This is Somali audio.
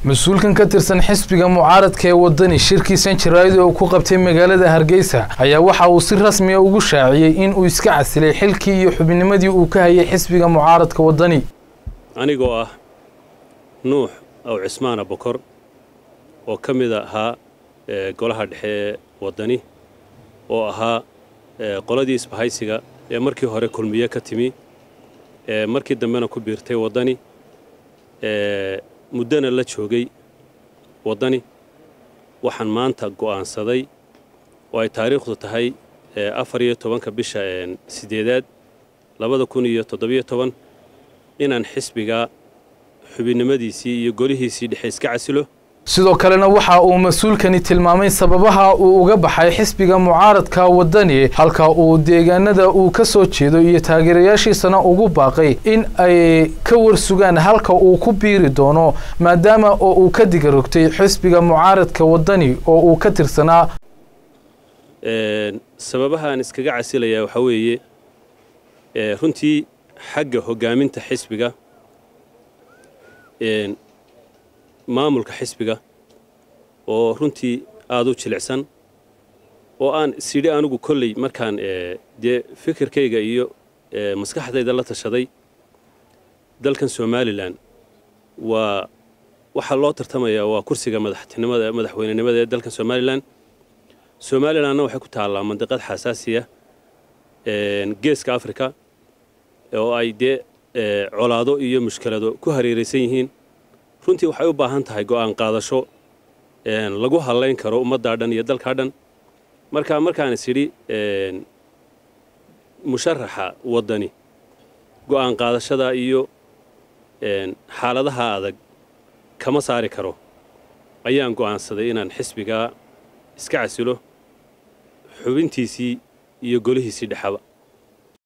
مسؤولkan ka tirsan xisbiga mucaaradka ee wadani shirkiisan jiraayada oo ku qabtay magaalada Hargeysa ayaa waxa uu si rasmi ah ugu shaaciyay in uu iska casilay xilkii iyo xubnimadii uu ka hayay xisbiga mucaaradka wadani anigoo ah Nuux aw Cismaan Bokor oo kamid ahaa golaha dhexe wadani oo ahaa qoladii isbahaysiga ee markii hore kulmiye ka timi markii dambena ku biirtay wadani muddana la joogay wadani waxaan maanta go'aansaday oo ay taariikhdu tahay 14 bisha 8 2017 inaan xisbiga xubinimadiisii iyo golihiisii dhexe iska casilo sidoo kalena waxa uu mas'uulkani tilmaamay sababaha uu uga baxay xisbiga mucaaradka wadani halka uu deegaanada uu ka soo jeedo iyo taageerayaashiisana ugu baaqay in ay ka warsugaan halka uu ku biiri doono maadaama uu ka digarogtay xisbiga mucaaradka wadani oo uu ka tirsanaa sababaha aan iskaga casilaya waxa weeye runtii xagga hogaaminta xisbiga maamulka xisbiga oo runtii aad u jilicsan oo aan sidii anigu kolley markaan fikirkayga iyo maskaxdayda la tashaday dalkan Somaliland waxa loo tartamaya waa kursiga madaxweynenimada ee dalkan Somalilandna waxay ku taallaa mandiqad xasaasiya geeska Afrika oo ay colaado iyo mushkilado ku hareeraysan yihiin runtii waxay u baahan tahay go'aan qaadasho lagu haleyn karo ummadda dhan iyo dalka dhan markaan sidii musharaxa wadani go'aan qaadashada iyo xaaladaha adag kama saari karo ayaan go'aansaday inaan xisbiga iska casilo xubintiisii iyo golihiisii dhexaba